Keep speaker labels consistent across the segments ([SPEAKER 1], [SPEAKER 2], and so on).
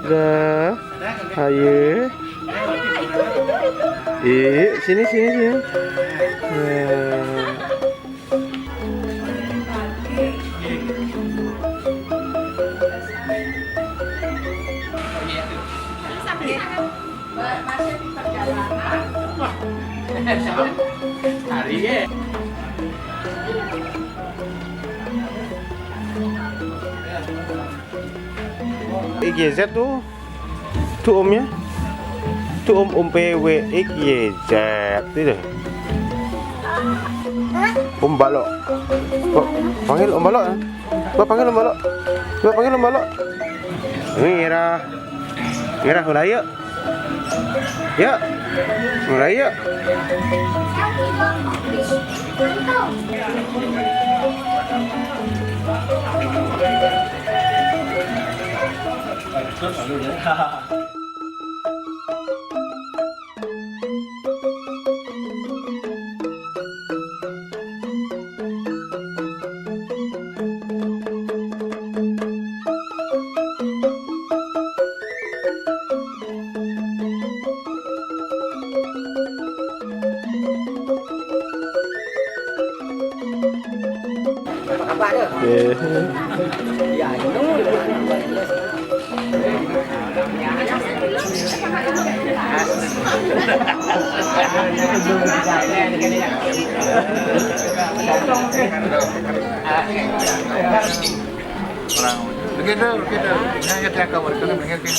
[SPEAKER 1] Dah, ayo. Sini sini sini. XYZ tuh omnya, tuh om PW XYZ itu. Om Balok, panggil Om Balok, panggil Om Balok, panggil Om Balok. Mira, mulai yuk, mulai yuk.
[SPEAKER 2] Begitu, hanya kita kabar karena begitu.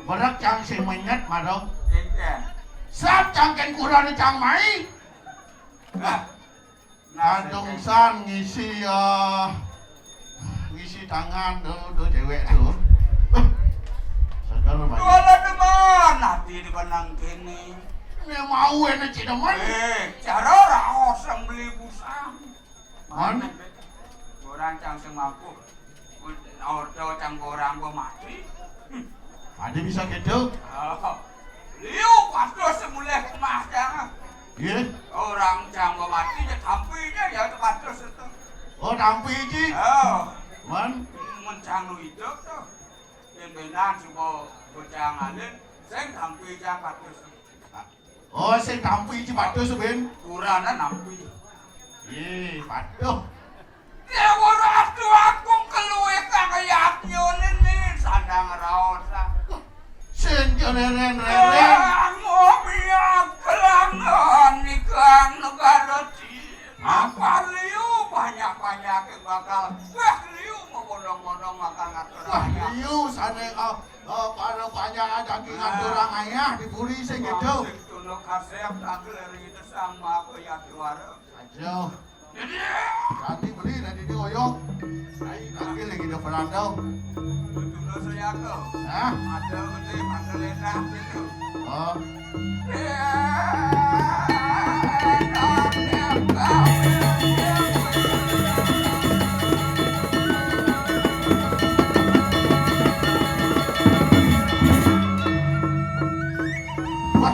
[SPEAKER 2] Barak chàng sẽ mình nhất mà đâu.
[SPEAKER 3] Chính kẻ.
[SPEAKER 2] Sắp chàng kén của ra chàng máy. Tung san ngisi tangan do cewek tuh. Sekarang mah.
[SPEAKER 3] Wala naman, nanti di banang kini.
[SPEAKER 2] Ini mau enak cina mana?
[SPEAKER 3] Cara raos yang beli busang.
[SPEAKER 2] Mana?
[SPEAKER 3] Orang cang semampu. Ordo cang orang gua mati.
[SPEAKER 2] Ada bisa gitu?
[SPEAKER 3] Liu pasti semula kemah jangan.
[SPEAKER 2] Iya.
[SPEAKER 3] Orang cang gua mati ya tampinya ya pasti itu.
[SPEAKER 2] Oh tampi ji. Man?
[SPEAKER 3] Mencang lu hidup tuh. Yang benar coba bocang alin, saya tampi cang pasti.
[SPEAKER 2] Oh saya tampi ji patuh seben.
[SPEAKER 3] Kurana nampi.
[SPEAKER 2] Iya patuh.
[SPEAKER 3] Dewa ratu aku keluar kayak nyonin nih sandang raosa.
[SPEAKER 2] Senjo reren.
[SPEAKER 3] Ngobiak kelangan nikah negara di. Apa liu banyak yang bakal. Wah liu mau bodong-bodong makan ngatur
[SPEAKER 2] Wah
[SPEAKER 3] ayah.
[SPEAKER 2] liu sana pada banyak daging orang ayah diburi saya gitu.
[SPEAKER 3] Tunduk kasep aku dari itu sama aku ya juara.
[SPEAKER 2] Ajo.
[SPEAKER 3] Jadi
[SPEAKER 2] Nanti beli nanti di oyok. Nanti lagi di Fernando.
[SPEAKER 3] tunduk saya tuh.
[SPEAKER 2] Hah?
[SPEAKER 3] Ada gede panggil enak itu.
[SPEAKER 2] Oh. Wah.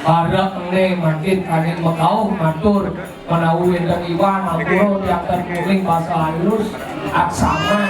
[SPEAKER 4] Para ene makin kanin Mekau matur menawi enten iwang ngapura diantar muling basa halus aksama.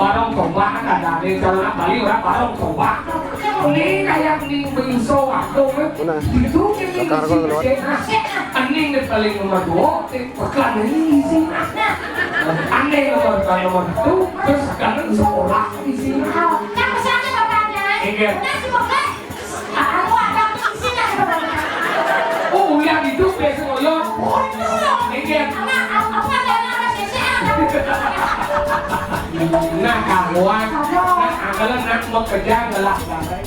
[SPEAKER 4] Barong coba ada di jalan Bali orang barong coba ini kayak ning bingso waktu itu ini nih paling nomor 2 pekan ini sih aneh nomor 1 terus sekarang sekolah di sini
[SPEAKER 5] kan pesannya bapaknya udah sih pokoknya aku ada di sini bapaknya
[SPEAKER 4] oh yang itu biasa ngoyo
[SPEAKER 5] aku ada nama sih
[SPEAKER 4] Nah karuan, nah anggalan nak bekerja gelap banget.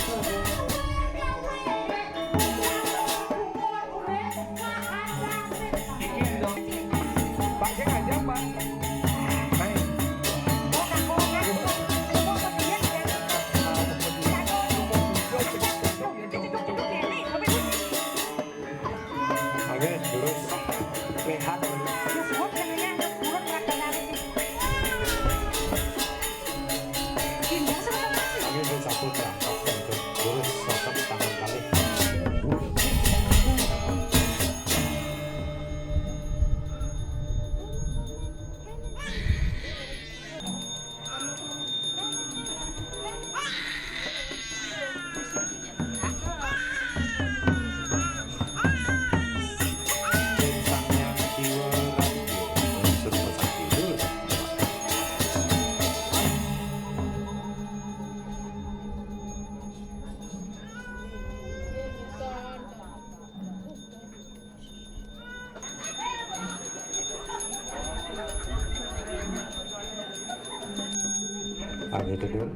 [SPEAKER 1] Gitu dulu.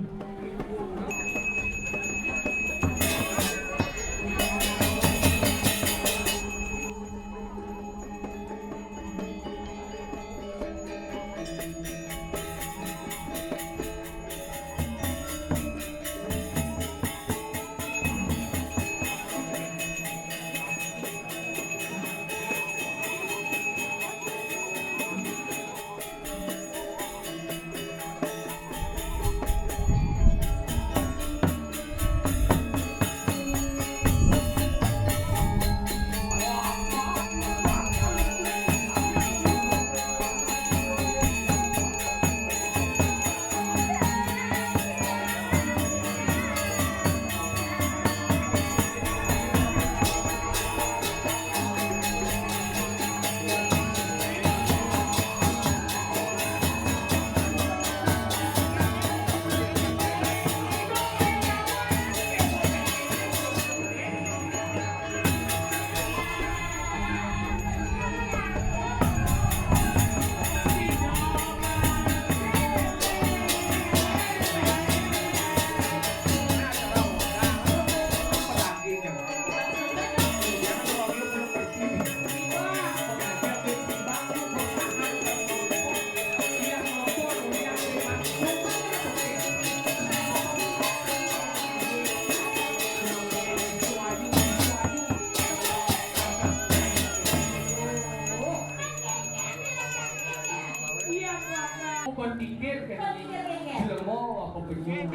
[SPEAKER 4] Berpikir kan jelema apa penyung.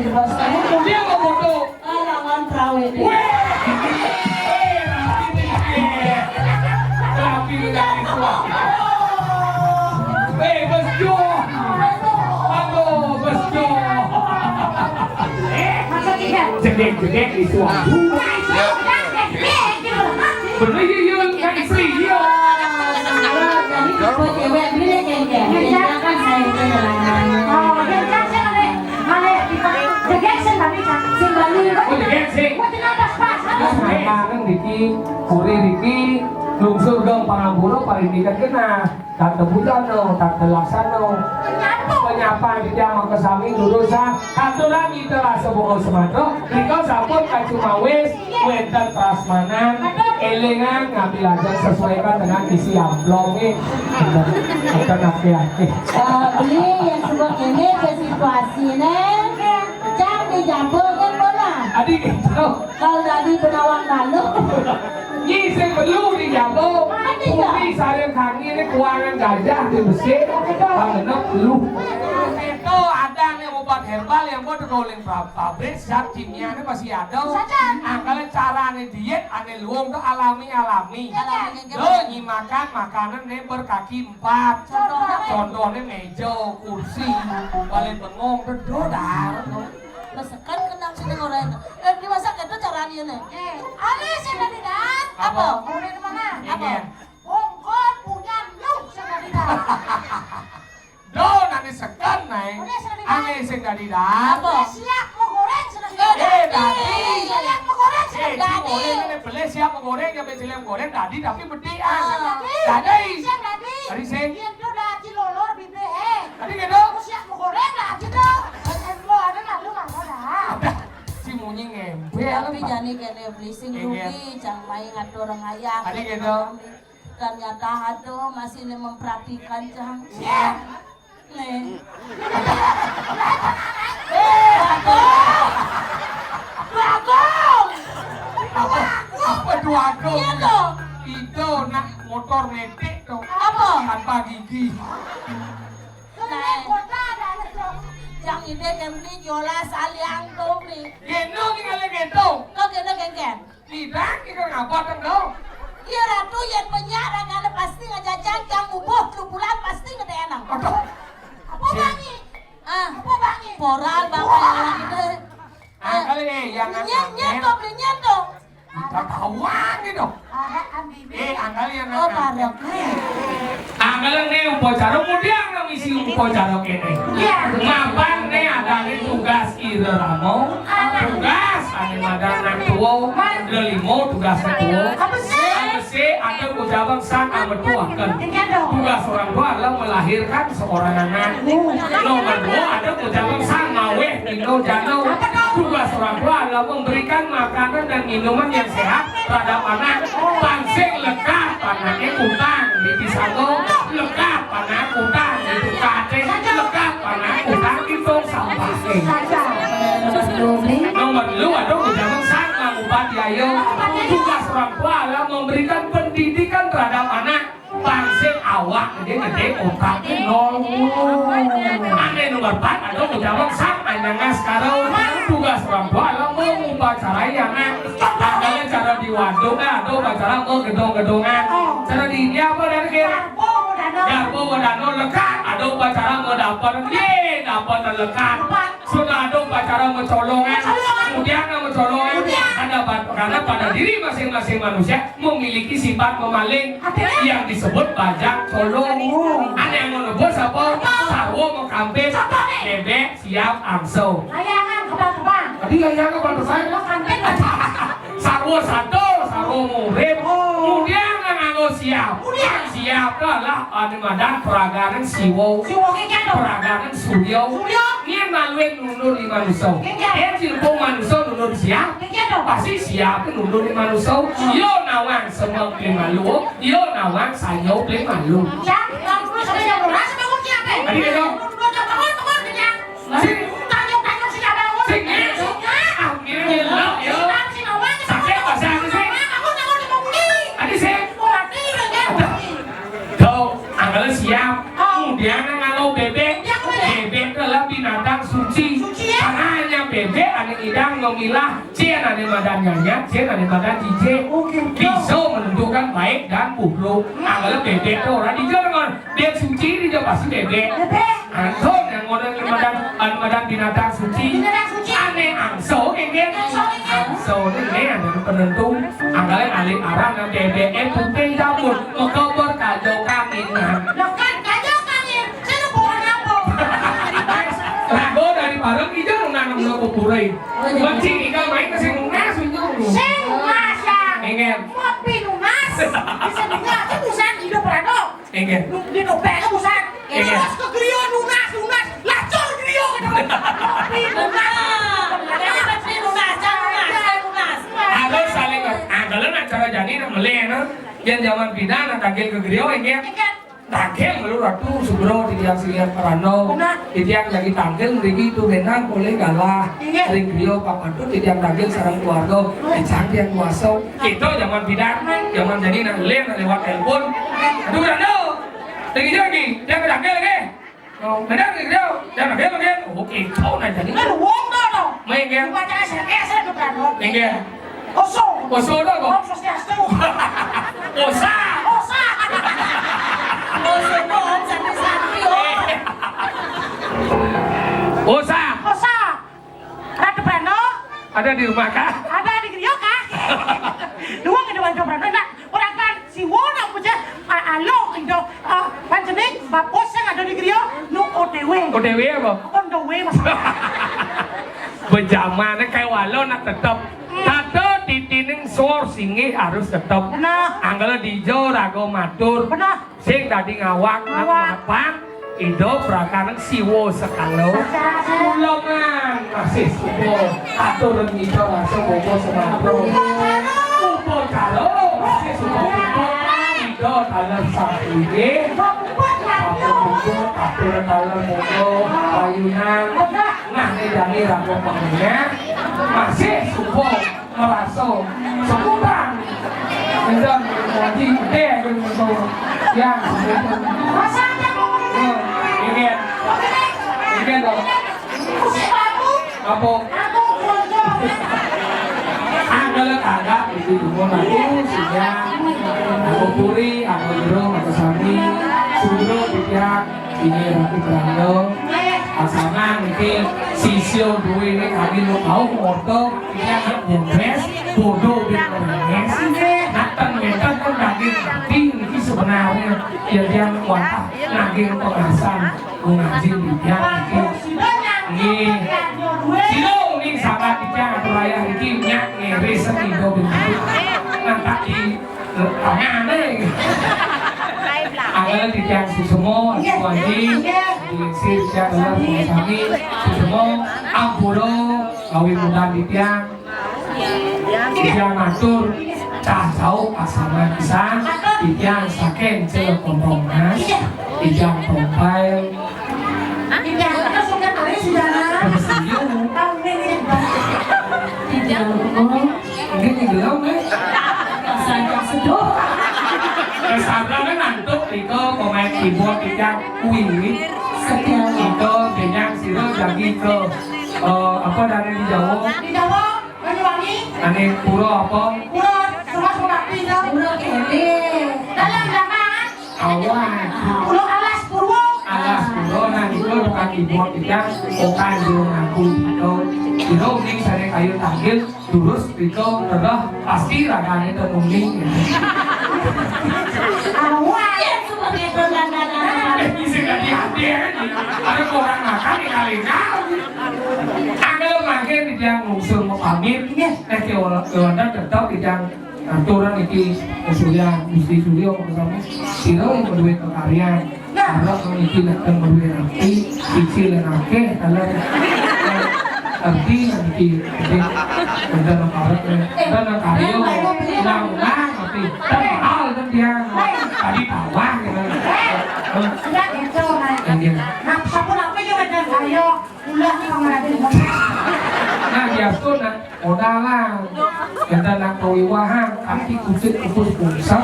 [SPEAKER 5] ke bos kamu.
[SPEAKER 4] Dia mau foto.
[SPEAKER 5] Lawan perawan ini.
[SPEAKER 4] Rapi dari suami. Besjo. Aduh, besjo. Jedek di suami. Beli yuk, kan istri yuk.
[SPEAKER 5] Buat cewek beli geng-geng. Jangan saya kenalan. Oh, jangan saya mana dipakai tapi kan sing Bali.
[SPEAKER 4] Oh, jedek sih.
[SPEAKER 5] Buat atas pas.
[SPEAKER 4] Terus mereka kan Riki, Puri Riki, lungsur dong Pangampuro, Parindikan kena, Tante Bujano, Tante Laksano, penyapa di Jamak Kesami, Durusa, satu lagi telah sebuah semadro, Riko sampun kacumawis, wenten prasmanan, elengan ngambil aja sesuaikan dengan isi amplongnya, kita nake-nake.
[SPEAKER 5] Beli yang sebuah ini ke situasinya, jangan dicampur kan bola.
[SPEAKER 4] Adik gitu.
[SPEAKER 5] Kalau tadi benawang lalu.
[SPEAKER 4] 20 perlu di Jawa, Puri saya kami ini keuangan gajah di Mesir, karena perlu. Itu ada nih obat herbal yang buat rolling pabrik, zat kimia ini masih ada. Angkanya cara nih diet, ane luang tuh alami. Lo nyimakan makanan nih berkaki 4. Contohnya meja, kursi, balik bengong, berdodar.
[SPEAKER 5] Masakan kenang sini orang dimasak itu caranya nih. Ada sih dari dan.
[SPEAKER 4] Apa?
[SPEAKER 5] Udah di mana?
[SPEAKER 4] Apa?
[SPEAKER 5] Ongkon punya lu sudah di dan.
[SPEAKER 4] Do nanti sekan nih, ane sing dari dah.
[SPEAKER 5] Siap mau goreng sudah di dan. Siap mau goreng sudah di dan.
[SPEAKER 4] Goreng ini beli siap menggoreng, ya beli goreng tadi tapi bedian.
[SPEAKER 5] Tadi. Siap tadi.
[SPEAKER 4] Tadi sing.
[SPEAKER 5] Dia tuh dah cilolor bibe.
[SPEAKER 4] Tadi gitu.
[SPEAKER 5] Siap mau goreng lah gitu. Lo ada nggak lu nggak ada.
[SPEAKER 4] Si munyi ngempel.
[SPEAKER 5] Tapi jani kene blising rugi, jangan main ngatur orang ayah.
[SPEAKER 4] Tadi gitu.
[SPEAKER 5] Ternyata aduh masih nih memperhatikan cang. Nih. Bagong.
[SPEAKER 4] Apa duago?
[SPEAKER 5] Iya dong.
[SPEAKER 4] Itu nak motor netek tuh.
[SPEAKER 5] Apa?
[SPEAKER 4] Tanpa gigi.
[SPEAKER 5] Nah, yang ini kan beli jola saliang tuh nih.
[SPEAKER 4] Gendong ini kali gendong.
[SPEAKER 5] Kau kena geng-geng.
[SPEAKER 4] Tidak, kita ngapa dong?
[SPEAKER 5] Iya ratu yang menyara karena pasti ngajajang yang bubuh lu bulan pasti ngede enak. Apa bangi? Apa bangi? Poral bang yang itu.
[SPEAKER 4] Kali yang
[SPEAKER 5] Nyet tuh beli nyet tuh.
[SPEAKER 4] Kawan gitu. Angkali yang
[SPEAKER 5] Oh parah.
[SPEAKER 4] Angkali nih upacara mudiang na misi upacara kene. Mapan nih ada nih tugas ireramo, tugas ane madanan tuwo, lelimo tugas tuwo. Apa sih? Ada ucapan sang ametuakan. Tugas orang tua adalah melahirkan seorang anak. Nomor 2 ada ucapan sang mawe dino jano. Tugas orang tua adalah memberikan makanan dan minuman yang sehat terhadap anak. Pansing lekat anaknya utang di pisano, lekat anak utang di tukate, lekat anak utang di tong sampah. Nomor 2 ada ucapan sang bupati ayo. Tugas orang tua adalah memberikan pendidikan terhadap anak. Pansing awak gede otaknya nol. Aneh nomor 4 ada ucapan sang anyangas karo. Tugas orang tua adalah mengupacarai anak. Adanya cara di waduk, ada upacara mau gedong-gedongan. Cara di ini apa dari kira? Garbo wadano lekat. Ada upacara mau dapat, dapat lekat. Sudah ada upacara mencolongan. Kemudian mencolongan ada karena pada diri masing-masing manusia memiliki sifat memaling yang disebut bajak colong. Ada yang menebus apa? Sarwo mau kampet, bebek siap angso.
[SPEAKER 5] Layangan kebang-kebang.
[SPEAKER 4] Tadi layangan kebang saya. Sarwo satu, sarwo murid. Kemudian nganggo siap. Siap lah ada madan peragaran siwo. Peragaran suryo. Ini maluin nundur di manusia. Cilpung manusia nundur siap. Pasti siap nundur di manusia. Yo nawang semua beli malu. Yo nawang sayo beli malu.
[SPEAKER 5] Ya, kamu dulu sampai jam berapa sampai aku siap deh.
[SPEAKER 4] Tadi gitu.
[SPEAKER 5] Teman kenyang. Tanyuk siapa aku?
[SPEAKER 4] Akhirnya lo yo. Sakit pasal sih.
[SPEAKER 5] Aku di mobil.
[SPEAKER 4] Adi sih.
[SPEAKER 5] Mati kan.
[SPEAKER 4] Tuh, anggalan siap. Kemudian ngalau bebek. Bebek adalah binatang suci. Karena hanya ane idang memilah cien ane badan nyanyi, cien ane badan DJ. Bisa menentukan baik dan buruk. Anggalah bebek tuh orang dijual dengan dia suci dia pasti bebek. Anton yang model badan binatang suci. Ane angso ini angso ini ada penentu. Anggalah alik arah dan bebek putih cabut mengkobar kado kaminan. Rago dari bareng hijau nanam lo kuburai. Mancing ikan main ke sing lunas hijau.
[SPEAKER 5] Sing lunas ya.
[SPEAKER 4] Engel.
[SPEAKER 5] Ngopi lunas. Bisa lunas itu busan hidup rado.
[SPEAKER 4] Engel.
[SPEAKER 5] Di dompet itu busan.
[SPEAKER 4] Engel.
[SPEAKER 5] Lunas ke griyo lunas. Lacur griyo ke depan. Ngopi lunas. Ngopi lunas. Lunas.
[SPEAKER 4] Agak saling agak acara jadi nak meleh no. Yang zaman pindah nak tagel ke griyo engel. Tagel melu ratu subro di tiang silian parano. Di tiang lagi tagel mriki itu benang boleh galah. Ring griyo papatut di tiang tagel sareng keluarga. Encang tiang kuasa. Itu zaman pindah. Zaman jadi nak meleh nak lewat telepon. Aduh rano. Lagi dia ke tagel lagi. Oh, benar ke griyo. Dia tagel lagi. Oke, kau nak jadi.
[SPEAKER 5] Kan wong to.
[SPEAKER 4] Mengel.
[SPEAKER 5] Baca SMS itu kan.
[SPEAKER 4] Mengel.
[SPEAKER 5] Oso.
[SPEAKER 4] Oso dah kok.
[SPEAKER 5] Om Swastiastu.
[SPEAKER 4] Osa.
[SPEAKER 5] Osa. Oso pohon santai-santai.
[SPEAKER 4] Osa.
[SPEAKER 5] Osa. Ratu Brando.
[SPEAKER 4] Ada di rumah kah?
[SPEAKER 5] Ada di griyo kah? Dua ke depan Brando. Nah, orang kan si Wona punya alo indo panjeneng bapos yang ada di griyo nu OTW.
[SPEAKER 4] OTW apa?
[SPEAKER 5] On the way mas.
[SPEAKER 4] Bejamannya kayak walon nak tetap. Tato titining sor singi harus tetap.
[SPEAKER 5] Benar.
[SPEAKER 4] Anggala dijo rago matur.
[SPEAKER 5] Benar.
[SPEAKER 4] Sing tadi ngawak ngapang. Ido prakarang siwo sekalo. Ulongan masih subo. Atur ido rasa bobo semapro. Upo kalo masih subo upo. Ido talan sapige. Atur talan bobo. Ayunan. Nah ini dari rago pangnya. Masih subo merasa sekurang. Menjam wajib deh begitu. Yang Ingin dong. Apa? Anggalan agak itu rumah aku sudah aku puri, aku jeruk, aku sami, suruh bikin ini aku berando. Asana mungkin sisio dua ini kami lo tahu moto dia nyempres bodoh dia nyempres. Nathan mental kan daging tapi ini sebenarnya dia kuat daging pengasan mengaji dia ini silo ini sangat dia beraya ini nyak ngeris setido begitu nanti tangan deh. Anggalan di tiang susumo, wajib di sir tiang dalam kami susumo, ampuro, kawi muda di tiang matur, cah jauh asama pisang, di tiang saken cel kompromas, di tiang profile, ini gelap nih, sangat sedoh. Sabda kan nantuk itu pemain keyboard yang kuing itu dengan siro lagi ke apa dari di Jawa
[SPEAKER 5] Banyuwangi
[SPEAKER 4] ane puro apa
[SPEAKER 5] puro semua Surakarta puro kene dalam zaman
[SPEAKER 4] awan
[SPEAKER 5] puro alas purwo
[SPEAKER 4] nah itu bukan keyboard yang bukan di aku itu ini saya kayu tanggil lurus itu terus pasti raganya terungling
[SPEAKER 5] awan sebagai perlandanan
[SPEAKER 4] bisa jadi hati ada orang makan di kali Anggalan makin tidak ngusur mau pamit kewanan tetap tidak aturan itu usulnya mesti Suryo bersama sino yang berdua kekaryan kalau memiliki datang berdua nanti kecil dan akeh kalau arti nanti dan karyo lang tapi hal dan dia tadi bawah gitu
[SPEAKER 5] sudah itu nah sapun apa juga dengan kayo ulah pengadil
[SPEAKER 4] nah biasa nak odalah kita nak kawiwahan kaki kucing kupus pulsa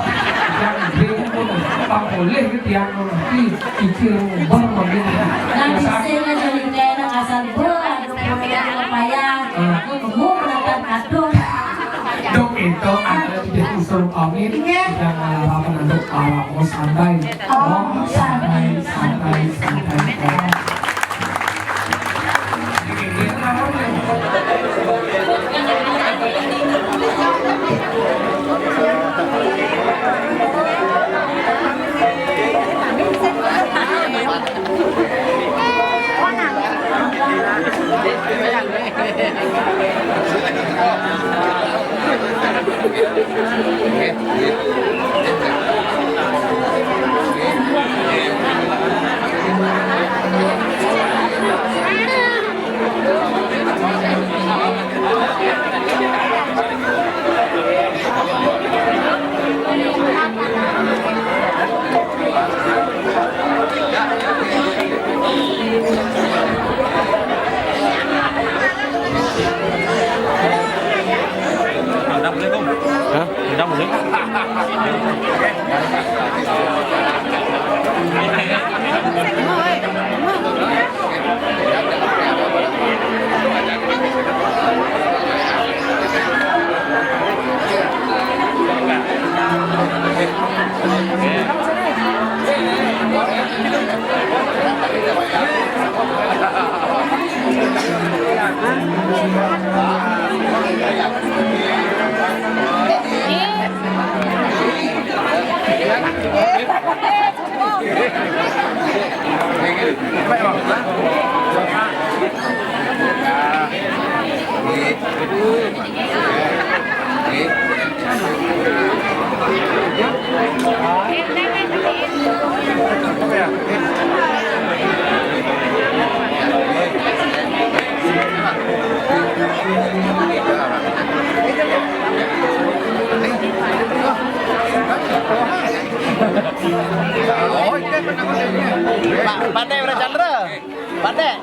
[SPEAKER 4] yang beri pun tak boleh gitu yang nanti kecil ber begini
[SPEAKER 5] nah disini jadi kayak asal ber ada payah Aku nunggu mendatang kado.
[SPEAKER 4] Dok itu ada di usul amin yang menanduk kalau santai, santai.
[SPEAKER 6] Pandai udah Chandra, pandai.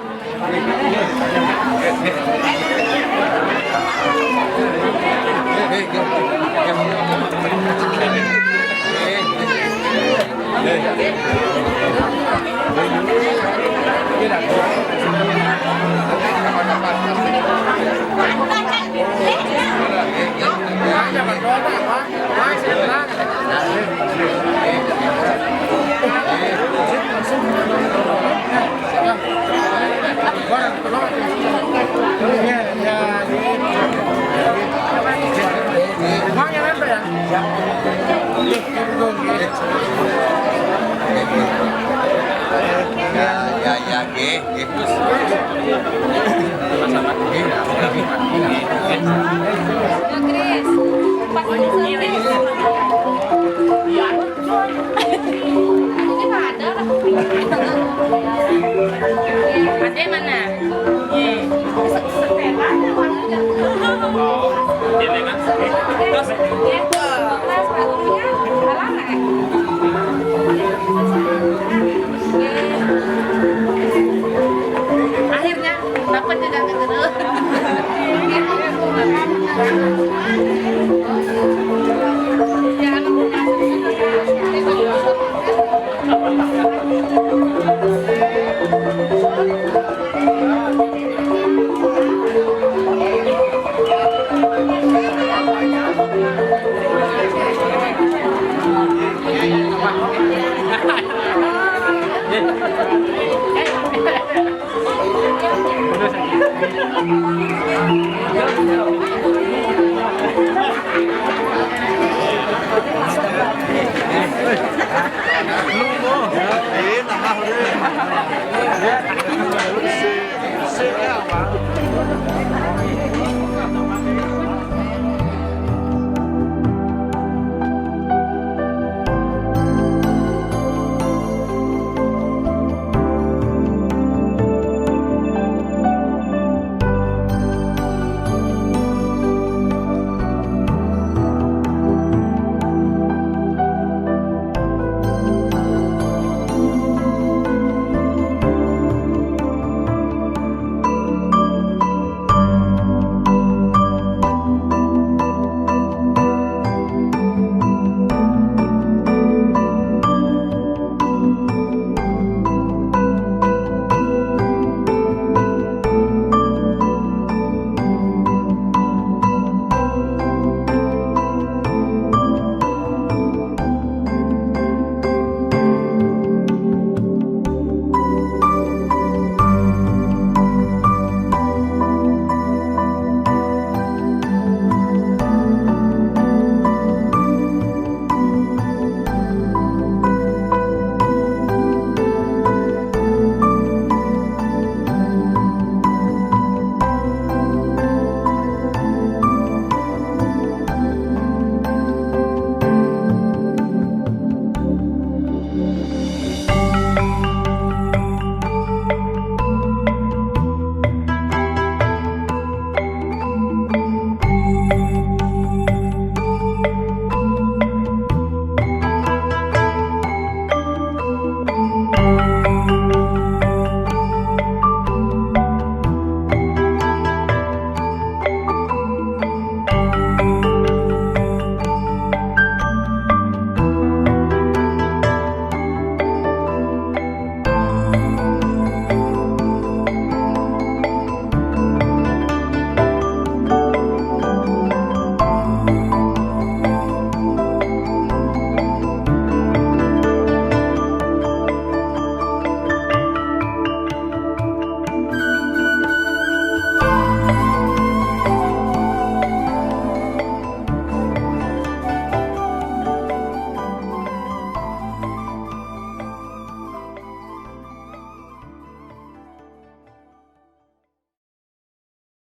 [SPEAKER 5] Ade mana? Akhirnya dapat juga terus.
[SPEAKER 6] Belum,